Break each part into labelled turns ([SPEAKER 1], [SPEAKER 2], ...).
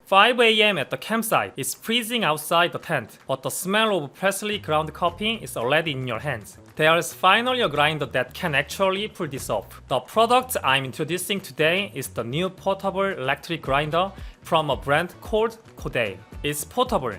[SPEAKER 1] 5 a.m. at the campsite. It's freezing outside the tent, but the smell of freshly ground coffee is already in your hands. There's finally a grinder that can actually pull this off. The product I'm introducing today is the new portable electric grinder from a brand called Codale. It's portable,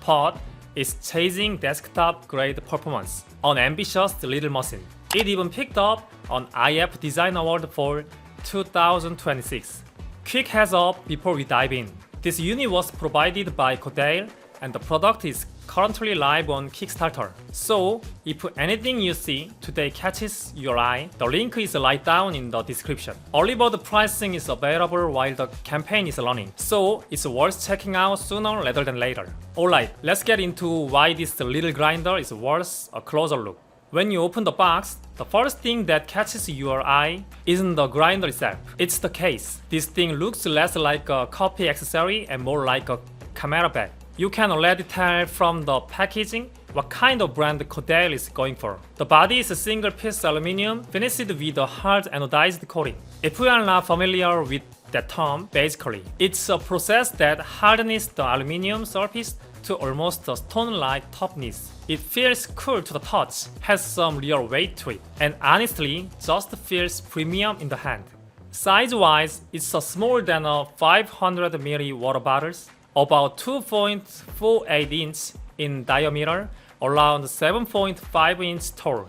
[SPEAKER 1] but it's chasing desktop-grade performance, an ambitious little machine. It even picked up an IF Design Award for 2026. Quick heads up before we dive in. This unit was provided by Codale and the product is currently live on Kickstarter. So, if anything you see today catches your eye, the link is right down in the description. Early bird pricing is available while the campaign is running, so it's worth checking out sooner rather than later. Alright, let's get into why this little grinder is worth a closer look. When you open the box, the first thing that catches your eye isn't the grinder itself, it's the case. This thing looks less like a coffee accessory and more like a camera bag. You can already tell from the packaging what kind of brand Codale is going for. The body is a single-piece aluminum finished with a hard anodized coating. If you are not familiar with that term, basically, it's a process that hardens the aluminum surface to almost a stone-like toughness. It feels cool to the touch, has some real weight to it, and honestly, just feels premium in the hand. Size-wise, it's smaller than a 500ml water bottles, about 2.48 inch in diameter, around 7.5 inch tall,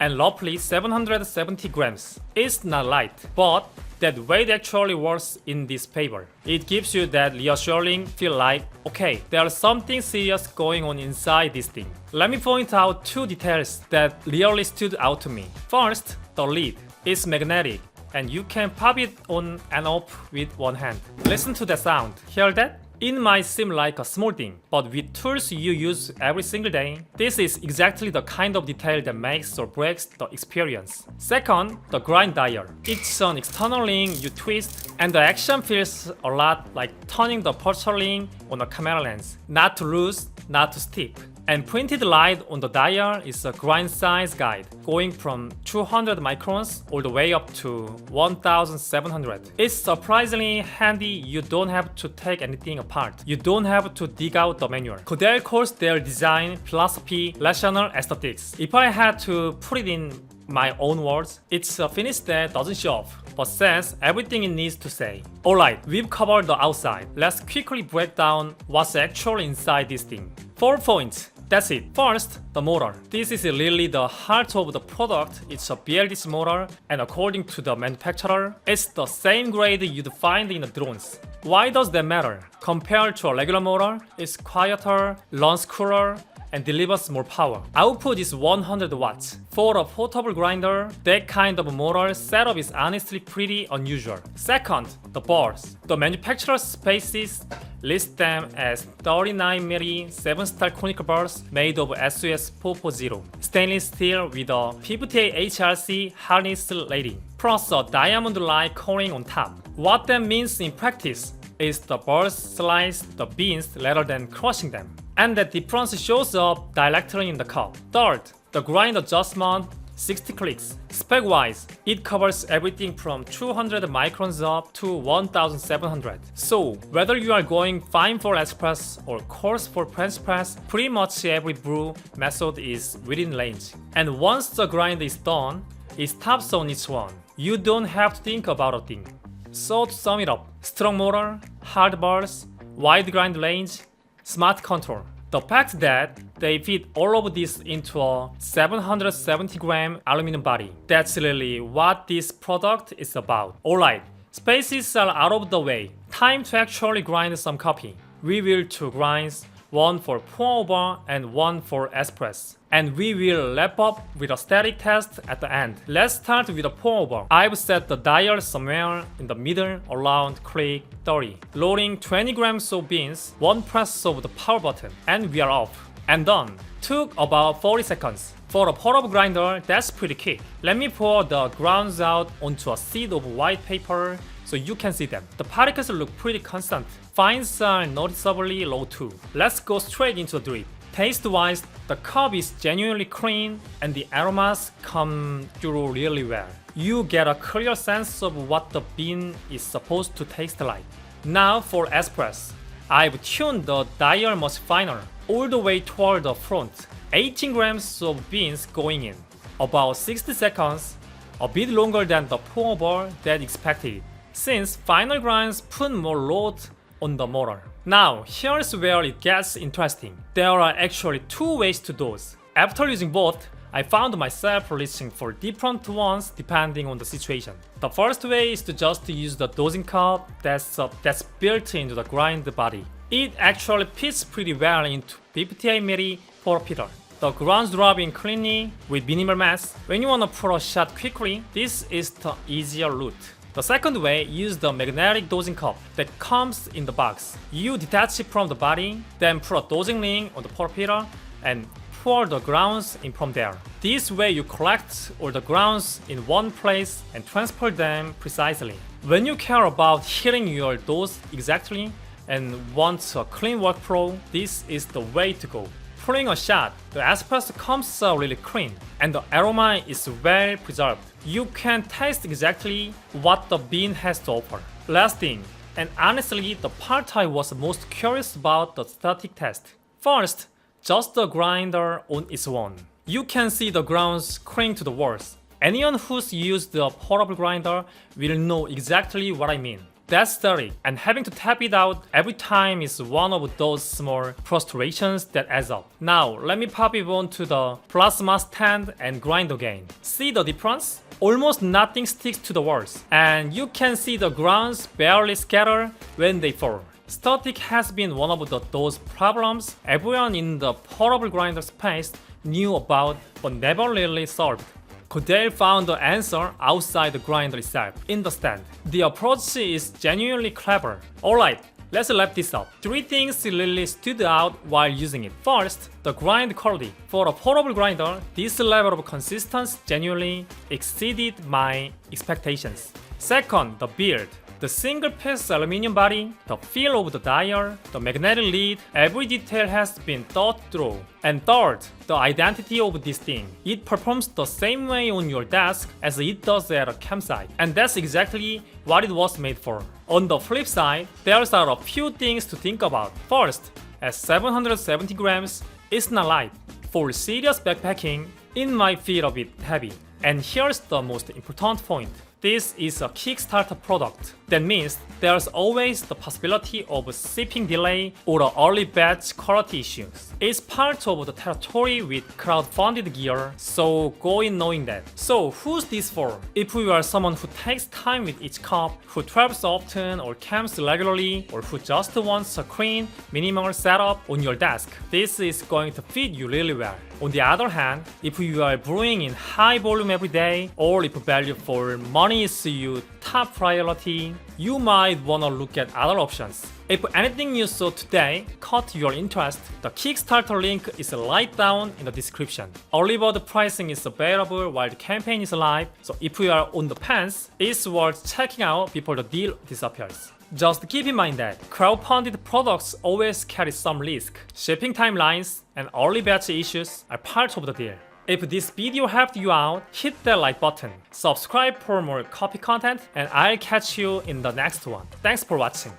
[SPEAKER 1] and roughly 770 grams. It's not light, but that weight actually works in this favor. It gives you that reassuring feel like, okay, there's something serious going on inside this thing. Let me point out two details that really stood out to me. First, the lid is magnetic and you can pop it on and off with one hand. Listen to that sound. Hear that? It might seem like a small thing, but with tools you use every single day, this is exactly the kind of detail that makes or breaks the experience. Second, the grind dial. It's an external ring you twist, and the action feels a lot like turning the pulsar ring on a camera lens. Not too loose, not too stiff. And printed light on the dial is a grind size guide, going from 200 microns all the way up to 1700. It's surprisingly handy. You don't have to take anything apart. You don't have to dig out the manual. Codale calls their design philosophy rational aesthetics. If I had to put it in my own words, it's a finish that doesn't show off, but says everything it needs to say. Alright, we've covered the outside. Let's quickly break down what's actually inside this thing. 4 points. That's it. First, the motor. This is really the heart of the product. It's a BLDC motor, and according to the manufacturer, it's the same grade you'd find in the drones. Why does that matter? Compared to a regular motor, it's quieter, runs cooler, and delivers more power. Output is 100 watts. For a portable grinder, that kind of motor setup is honestly pretty unusual. Second, the burrs. The manufacturer's spaces list them as 39mm 7-star conical burrs made of SUS 440, stainless steel with a 58 HRC harness rating, plus a diamond-like coating on top. What that means in practice is the burrs slice the beans rather than crushing them, and that difference shows up directly in the cup. Third, the grind adjustment, 60 clicks. Spec-wise, it covers everything from 200 microns up to 1700. So, whether you are going fine for espresso or coarse for French press, pretty much every brew method is within range. And once the grind is done, it stops on each one. You don't have to think about a thing. So to sum it up, strong motor, hard bars, wide grind range, smart control. The fact that they fit all of this into a 770-gram aluminum body, that's really what this product is about. Alright, spaces are out of the way. Time to actually grind some coffee. We will two grinds, one for pour-over and one for espresso. And we will wrap up with a static test at the end. Let's start with a pour-over. I've set the dial somewhere in the middle around click 30. Loading 20 grams of beans, one press of the power button, and we are off. And done. Took about 40 seconds. For a portable grinder, that's pretty quick. Let me pour the grounds out onto a sheet of white paper so you can see them. The particles look pretty constant. Fines are noticeably low too. Let's go straight into the drip. Taste-wise, the cup is genuinely clean and the aromas come through really well. You get a clear sense of what the bean is supposed to taste like. Now for espresso. I've tuned the dial much finer, all the way toward the front. 18 grams of beans going in. About 60 seconds, a bit longer than the pour-over that expected, since final grinds put more load on the motor. Now, here's where it gets interesting. There are actually two ways to dose. After using both, I found myself reaching for different ones depending on the situation. The first way is to just use the dosing cup that's built into the grind body. It actually fits pretty well into 58mm portability. The grounds drop in cleanly with minimal mass. When you wanna pour a shot quickly, this is the easier route. The second way, use the magnetic dosing cup that comes in the box. You detach it from the body, then put a dosing ring on the portability and pour the grounds in from there. This way you collect all the grounds in one place and transport them precisely. When you care about hitting your dose exactly and want a clean workflow, this is the way to go. Pouring a shot, the espresso comes out really clean and the aroma is well preserved. You can taste exactly what the bean has to offer. Last thing, and honestly the part I was most curious about the static test. First, just the grinder on its own. You can see the grounds cling to the walls. Anyone who's used the portable grinder will know exactly what I mean. That's static, and having to tap it out every time is one of those small frustrations that adds up. Now, let me pop it onto the plasma stand and grind again. See the difference? Almost nothing sticks to the walls, and you can see the grounds barely scatter when they fall. Static has been one of those problems everyone in the portable grinder space knew about but never really solved. Codale found the answer outside the grinder itself, in the stand. The approach is genuinely clever. Alright, let's wrap this up. 3 things really stood out while using it. First, the grind quality. For a portable grinder, this level of consistency genuinely exceeded my expectations. Second, the build. The single-piece aluminum body, the feel of the dial, the magnetic lead, every detail has been thought through. And third, the identity of this thing. It performs the same way on your desk as it does at a campsite. And that's exactly what it was made for. On the flip side, there are a few things to think about. First, at 770 grams, it's not light. For serious backpacking, it might feel a bit heavy. And here's the most important point. This is a Kickstarter product. That means there's always the possibility of shipping delay or early batch quality issues. It's part of the territory with crowdfunded gear, so go in knowing that. So who's this for? If you are someone who takes time with each cup, who travels often or camps regularly, or who just wants a clean, minimal setup on your desk, this is going to fit you really well. On the other hand, if you are brewing in high volume every day, or if value for money is your top priority, you might wanna look at other options. If anything you saw today caught your interest, the Kickstarter link is right down in the description. Early bird pricing is available while the campaign is live, so if you are on the fence, it's worth checking out before the deal disappears. Just keep in mind that crowdfunded products always carry some risk. Shipping timelines and early batch issues are part of the deal. If this video helped you out, hit that like button, subscribe for more copy content, and I'll catch you in the next one. Thanks for watching.